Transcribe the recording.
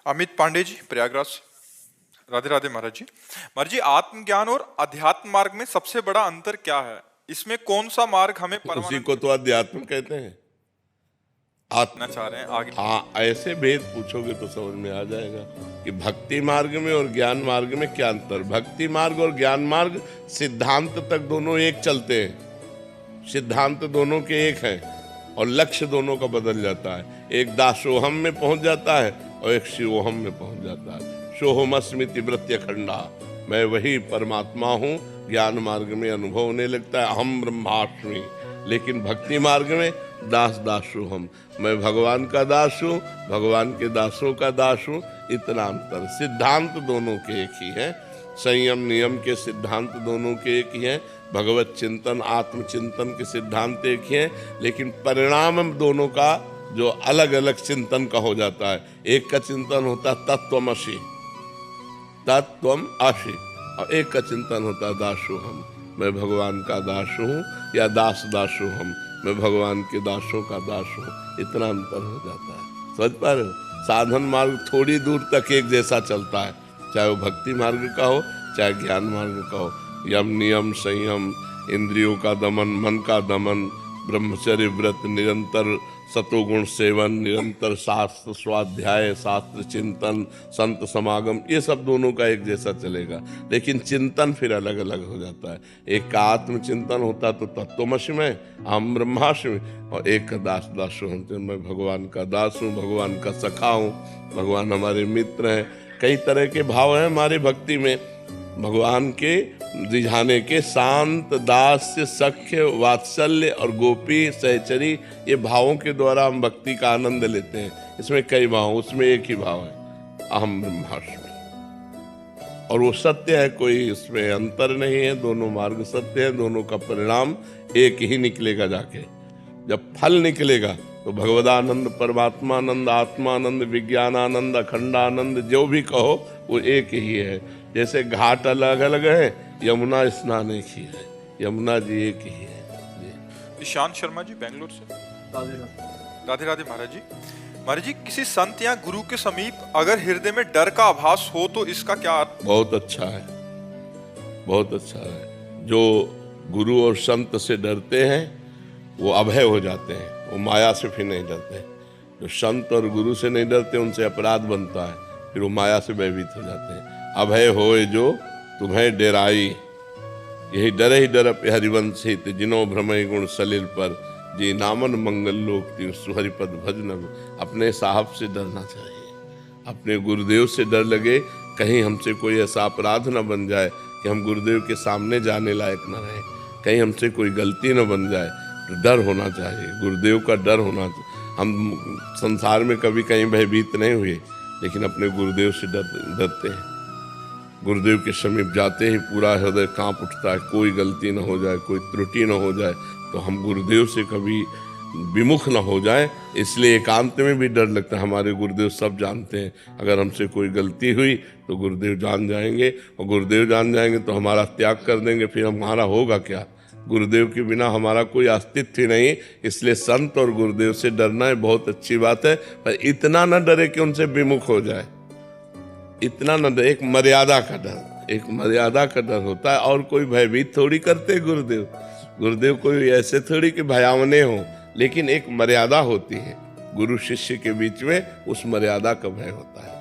अमित पांडे जी, प्रयागराज। राधे राधे महाराज जी। महाराज जी, आत्मज्ञान और अध्यात्म मार्ग में सबसे बड़ा अंतर क्या है? इसमें कौन सा मार्ग हमें उसी परमानंद को तो अध्यात्म कहते हैं। देना चाह रहे हैं आगे? हाँ, ऐसे भेद पूछोगे तो समझ में आ जाएगा कि भक्ति मार्ग में और ज्ञान मार्ग में क्या अंतर। भक्ति मार्ग और ज्ञान मार्ग सिद्धांत तक दोनों एक चलते हैं, सिद्धांत दोनों के एक हैं और लक्ष्य दोनों का बदल जाता है। एक दासोहम में पहुंच जाता है और एक शिवोहम में पहुंच जाता है। सोहमस्मिति वृत्यखंडा, मैं वही परमात्मा हूँ, ज्ञान मार्ग में अनुभव होने लगता है अहम ब्रह्मास्मि। लेकिन भक्ति मार्ग में दास दासोहम, मैं भगवान का दास हूँ, भगवान के दासों का दास हूँ, इतना अंतर। सिद्धांत दोनों के एक ही है, संयम नियम के सिद्धांत दोनों के एक ही हैं, भगवत चिंतन आत्मचिंतन के सिद्धांत एक ही हैं, लेकिन परिणाम दोनों का जो अलग अलग चिंतन का हो जाता है। एक का चिंतन होता है तत्वमसि, तत्वम आशी, और एक का चिंतन होता है दासोहम, मैं भगवान का दास हूँ, या दास दासोहम, मैं भगवान के दासों का दास हूँ। इतना अंतर हो जाता है, समझ पा रहे हो? साधन मार्ग थोड़ी दूर तक एक जैसा चलता है, चाहे वो भक्ति मार्ग का हो चाहे ज्ञान मार्ग का हो। यम नियम संयम, इंद्रियों का दमन, मन का दमन, ब्रह्मचर्य व्रत, निरंतर सतोगुण सेवन, निरंतर शास्त्र स्वाध्याय, शास्त्र चिंतन, संत समागम, ये सब दोनों का एक जैसा चलेगा, लेकिन चिंतन फिर अलग अलग हो जाता है। एक का आत्मचिंतन होता तो तत्वमसि में अहम ब्रह्मास्मि, और एक का दास दासोहम, मैं भगवान का दास हूँ, भगवान का सखा हूँ, भगवान हमारे मित्र हैं। कई तरह के भाव हैं हमारी भक्ति में, भगवान के रिझाने के, शांत, दास्य, सख्य, वात्सल्य और गोपी सहचरी, ये भावों के द्वारा हम भक्ति का आनंद लेते हैं। इसमें कई भाव, उसमें एक ही भाव है अहम ब्रह्मास्मि, और वो सत्य है, कोई इसमें अंतर नहीं है। दोनों मार्ग सत्य है, दोनों का परिणाम एक ही निकलेगा। जाके जब फल निकलेगा तो भगवदानंद, परमात्मानंद, आत्मानंद, विज्ञानानंद, अखंडानंद, जो भी कहो वो एक ही है। जैसे घाट अलग अलग है, यमुना स्नान एक ही है, यमुना जी एक ही है। ईशान शर्मा जी, बेंगलोर से। राधे राधे महाराज जी। महाराज जी, किसी संत या गुरु के समीप अगर हृदय में डर का आभास हो तो इसका क्या अर्थ? बहुत अच्छा है, बहुत अच्छा है। जो गुरु और संत से डरते हैं वो अभय हो जाते हैं, वो माया से फिर नहीं डरते। जो संत और गुरु से नहीं डरते उनसे अपराध बनता है, फिर वो माया से भयभीत हो जाते हैं। अभय होए जो तुम्हें डराई, यही डर ही डर पे हरिवंश हित, जिनो भ्रमय गुण सलिल पर, जी नामन मंगल लोक तीन सुहरिपद भजन। अपने साहब से डरना चाहिए, अपने गुरुदेव से डर लगे, कहीं हमसे कोई ऐसा अपराध न बन जाए कि हम गुरुदेव के सामने जाने लायक न रहे, कहीं हमसे कोई गलती न बन जाए, तो डर होना चाहिए, गुरुदेव का डर होना चाहिए। हम संसार में कभी कहीं भयभीत नहीं हुए, लेकिन अपने गुरुदेव से डरते हैं। गुरुदेव के समीप जाते ही पूरा हृदय कांप उठता है, कोई गलती न हो जाए, कोई त्रुटि न हो जाए, तो हम गुरुदेव से कभी विमुख न हो जाए, इसलिए एकांत में भी डर लगता है। हमारे गुरुदेव सब जानते हैं, अगर हमसे कोई गलती हुई तो गुरुदेव जान जाएंगे, और गुरुदेव जान जाएंगे तो हमारा त्याग कर देंगे, फिर हमारा होगा क्या? गुरुदेव के बिना हमारा कोई अस्तित्व ही नहीं। इसलिए संत और गुरुदेव से डरना बहुत अच्छी बात है, पर इतना न डरे कि उनसे विमुख हो जाए, इतना न डरे। एक मर्यादा का डर, एक मर्यादा का डर होता है, और कोई भयभीत थोड़ी करते गुरुदेव। गुरुदेव कोई ऐसे थोड़ी कि भयावने हो, लेकिन एक मर्यादा होती है, गुरु शिष्य के बीच में उस मर्यादा का भय होता है।